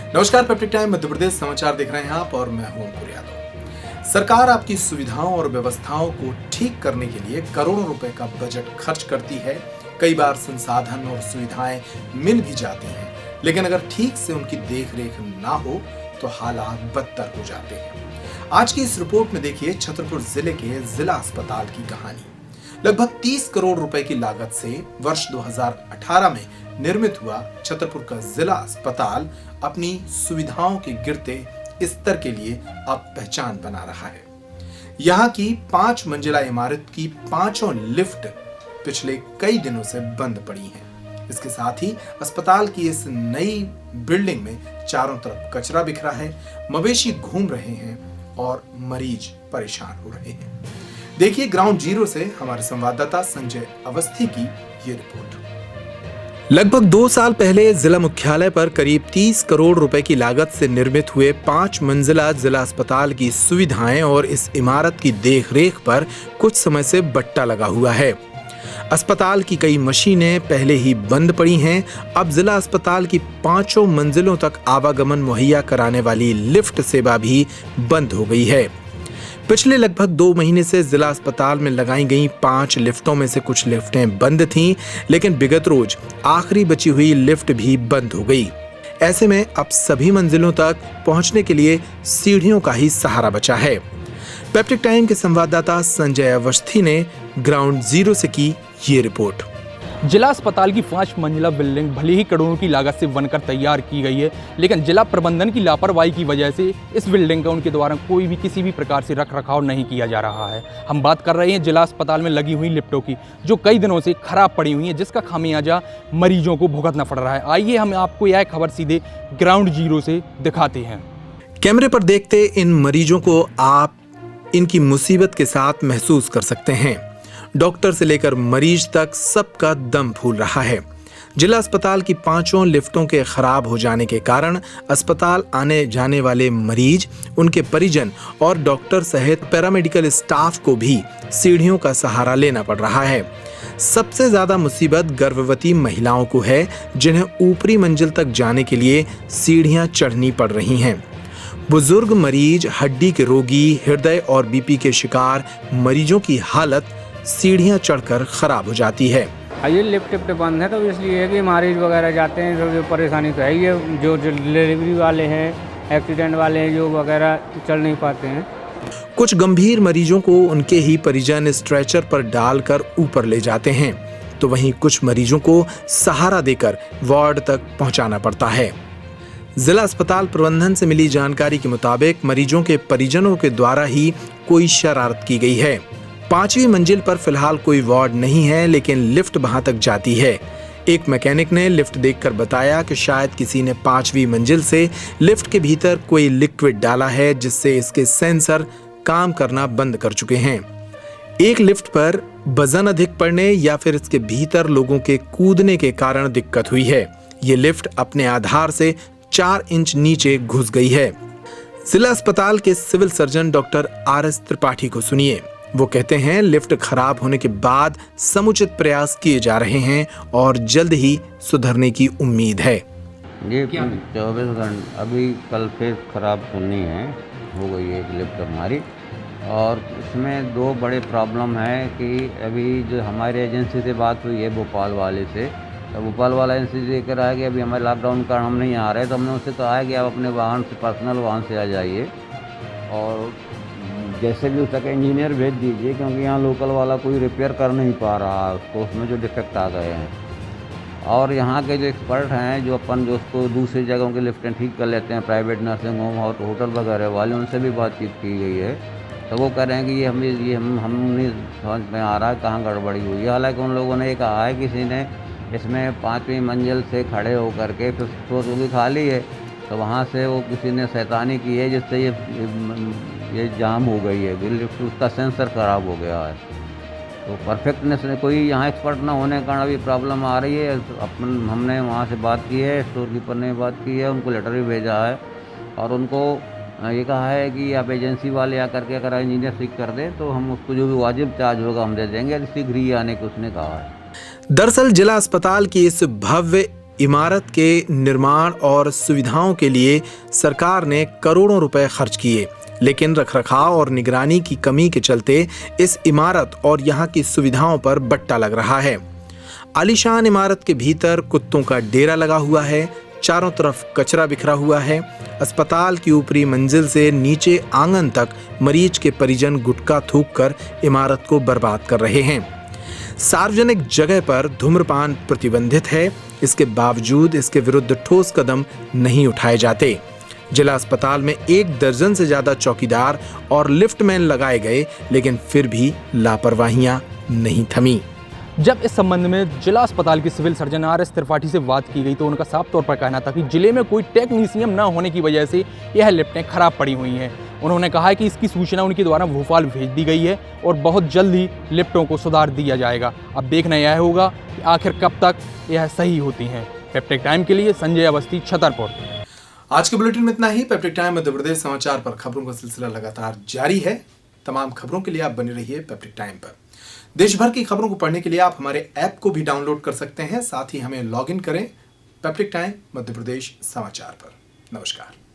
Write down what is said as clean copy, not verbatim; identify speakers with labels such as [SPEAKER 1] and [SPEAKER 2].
[SPEAKER 1] नमस्कार, peptic time Madhya Pradesh समाचार देख रहे हैं आप और मैं हूं अंकुर यादव। सरकार आपकी सुविधाओं और व्यवस्थाओं को ठीक करने के लिए करोड़ों रुपए का बजट खर्च करती है। कई बार संसाधन और सुविधाएं मिल भी जाती हैं, लेकिन अगर ठीक से उनकी देखरेख ना हो तो हालात बदतर हो जाते हैं। आज की इस रिपोर्ट में देखिए छतरपुर जिले के जिला अस्पताल की कहानी। लगभग 30 करोड़ रुपए की लागत से वर्ष 2018 में निर्मित हुआ छतरपुर का जिला अस्पताल अपनी सुविधाओं के गिरते स्तर के लिए अब पहचान बना रहा है। यहाँ की 5 मंजिला इमारत की 5 लिफ्ट पिछले कई दिनों से बंद पड़ी हैं। इसके साथ ही अस्पताल की इस नई बिल्डिंग में चारों तरफ कचरा बिखरा है, मवेशी घूम रहे हैं और मरीज परेशान हो रहे हैं। देखिए ग्राउंड जीरो से हमारे संवाददाता संजय अवस्थी की ये रिपोर्ट। लगभग 2 साल पहले जिला मुख्यालय पर करीब 30 करोड़ रुपए की लागत से निर्मित हुए 5 मंजिला जिला अस्पताल की सुविधाएं और इस इमारत की देखरेख पर कुछ समय से बट्टा लगा हुआ है। अस्पताल की कई मशीनें पहले ही बंद पड़ी हैं। अब जिला अस्पताल की 5 मंजिलों तक आवागमन मुहैया कराने वाली लिफ्ट सेवा भी बंद हो गई है। पिछले लगभग 2 महीने से जिला अस्पताल में लगाई गई 5 लिफ्टों में से कुछ लिफ्टें बंद थीं, लेकिन विगत रोज आखिरी बची हुई लिफ्ट भी बंद हो गई। ऐसे में अब सभी मंजिलों तक पहुंचने के लिए सीढ़ियों का ही सहारा बचा है। पेप्टिक टाइम के संवाददाता संजय अवस्थी ने ग्राउंड जीरो से की ये रिपोर्ट।
[SPEAKER 2] जिला अस्पताल की 5 मंजिला बिल्डिंग भले ही करोड़ों की लागत से बनकर तैयार की गई है, लेकिन जिला प्रबंधन की लापरवाही की वजह से इस बिल्डिंग का उनके द्वारा कोई भी किसी भी प्रकार से रख रखाव नहीं किया जा रहा है। हम बात कर रहे हैं जिला अस्पताल में लगी हुई लिफ्टों की, जो कई दिनों से खराब पड़ी हुई हैं, जिसका खामियाजा मरीजों को भुगतना पड़ रहा है। आइए हम आपको यह खबर सीधे ग्राउंड जीरो से दिखाते हैं।
[SPEAKER 1] कैमरे पर देखते इन मरीजों को आप इनकी मुसीबत के साथ महसूस कर सकते हैं। डॉक्टर से लेकर मरीज तक सबका दम फूल रहा है। जिला अस्पताल की 5 लिफ्टों के खराब हो जाने के कारण अस्पताल आने जाने वाले मरीज, उनके परिजन और डॉक्टर सहित पैरामेडिकल स्टाफ को भी सीढ़ियों का सहारा लेना पड़ रहा है। सबसे ज्यादा मुसीबत गर्भवती महिलाओं को है, जिन्हें ऊपरी मंजिल तक जाने के लिए सीढ़ियां चढ़नी पड़ रही हैं। बुजुर्ग मरीज, हड्डी के रोगी, हृदय और बीपी के शिकार मरीजों की हालत सीढ़ियां चढ़कर खराब हो जाती है।
[SPEAKER 3] ये लिफ्ट बंद है तो इसलिए है कि मरीज वगैरह जाते हैं तो परेशानी तो है ही है। जो डिलीवरी वाले हैं, एक्सीडेंट वाले हैं, जो वगैरह चल नहीं पाते हैं।
[SPEAKER 1] कुछ गंभीर मरीजों को उनके ही परिजन स्ट्रेचर पर डालकर ऊपर ले जाते हैं, तो वहीं कुछ मरीजों को सहारा देकर वार्ड तक पहुंचाना पड़ता है। जिला अस्पताल प्रबंधन से मिली जानकारी के मुताबिक मरीजों के परिजनों के द्वारा ही कोई शरारत की गई है। 5वीं मंजिल पर फिलहाल कोई वार्ड नहीं है, लेकिन लिफ्ट वहां तक जाती है। एक मैकेनिक ने लिफ्ट देखकर बताया कि शायद किसी ने 5वीं मंजिल से लिफ्ट के भीतर कोई लिक्विड डाला है, जिससे इसके सेंसर काम करना बंद कर चुके हैं। एक लिफ्ट पर वजन अधिक पड़ने या फिर इसके भीतर लोगों के कूदने के कारण दिक्कत हुई है। ये लिफ्ट अपने आधार से 4 इंच नीचे घुस गई है। जिला अस्पताल के civil surgeon doctor RS Tripathi को सुनिए। वो कहते हैं लिफ्ट खराब होने के बाद समुचित प्रयास किए जा रहे हैं और जल्द ही सुधरने की उम्मीद है।
[SPEAKER 4] ये 24 घंटे अभी कल फिर खराब सुननी है, हो गई है एक लिफ्ट हमारी। और इसमें 2 बड़े प्रॉब्लम है कि अभी जो हमारी एजेंसी से बात हुई है भोपाल वाले से, तो भोपाल वाला एजेंसी से लेकर आया कि अभी हमारे लॉकडाउन के कारण हम नहीं आ रहे, तो हमने उससे कहा कि आप अपने वाहन से, पर्सनल वाहन से आ जाइए और जैसे भी हो सके इंजीनियर भेज दीजिए, क्योंकि यहाँ लोकल वाला कोई रिपेयर कर नहीं पा रहा है उसको, उसमें जो डिफेक्ट आ गए हैं। और यहाँ के जो एक्सपर्ट हैं, जो उसको दूसरी जगहों के लिफ्टें ठीक कर लेते हैं, प्राइवेट नर्सिंग होम और होटल वगैरह वाले, उनसे भी बातचीत की गई है। तो वो कह रहे हैं कि हम नहीं समझ में आ रहा है कहाँ गड़बड़ी हुई है। हालांकि उन लोगों ने ये कहा है किसी ने इसमें 5वीं मंजिल से खड़े होकर के फिर फ्लोर भी खाली है, तो वहाँ से वो किसी ने शैतानी की है, जिससे ये जाम हो गई है, लिफ्ट उसका सेंसर ख़राब हो गया है। तो परफेक्टनेस में कोई यहाँ एक्सपर्ट ना होने के कारण अभी प्रॉब्लम आ रही है। हमने वहाँ से बात की है, स्टोर कीपर ने बात की है, उनको लेटर भी भेजा है और उनको ये कहा है कि आप एजेंसी वाले आकर के अगर इंजीनियर ठीक कर दे तो हम उसको जो भी वाजिब चार्ज होगा हम दे देंगे, शीघ्र ही आने को उसने कहा है।
[SPEAKER 1] दरअसल जिला अस्पताल की इस भव्य इमारत के निर्माण और सुविधाओं के लिए सरकार ने करोड़ों रुपए खर्च किए, लेकिन रखरखाव और निगरानी की कमी के चलते इस इमारत और यहाँ की सुविधाओं पर बट्टा लग रहा है। आलीशान इमारत के भीतर कुत्तों का डेरा लगा हुआ है, चारों तरफ कचरा बिखरा हुआ है। अस्पताल की ऊपरी मंजिल से नीचे आंगन तक मरीज के परिजन गुटखा थूककर इमारत को बर्बाद कर रहे हैं। सार्वजनिक जगह पर धूम्रपान प्रतिबंधित है, इसके बावजूद इसके विरुद्ध ठोस कदम नहीं उठाए जाते। जिला अस्पताल में 1 दर्जन से ज्यादा चौकीदार और लिफ्टमैन लगाए गए, लेकिन फिर भी लापरवाहियां नहीं थमी।
[SPEAKER 2] जब इस संबंध में जिला अस्पताल के सिविल सर्जन RS त्रिपाठी से बात की गई तो उनका साफ तौर पर कहना था कि जिले में कोई टेक्नीशियन न होने की वजह से यह लिफ्टें खराब पड़ी हुई हैं। उन्होंने कहा कि इसकी सूचना उनके द्वारा भोपाल भेज दी गई है और बहुत जल्द ही लिफ्टों को सुधार दिया जाएगा। अब देखना यह होगा कि आखिर कब तक यह सही होती हैं। पेप्टिक टाइम के लिए संजय अवस्थी, छतरपुर।
[SPEAKER 1] आज के बुलेटिन में इतना ही। पेप्टिक टाइम मध्य प्रदेश समाचार पर खबरों का सिलसिला लगातार जारी है। तमाम खबरों के लिए आप बने रहिए पेप्टिक टाइम पर। देश भर की खबरों को पढ़ने के लिए आप हमारे ऐप को भी डाउनलोड कर सकते हैं। साथ ही हमें लॉगिन करें पेप्टिक टाइम मध्य प्रदेश समाचार पर। नमस्कार।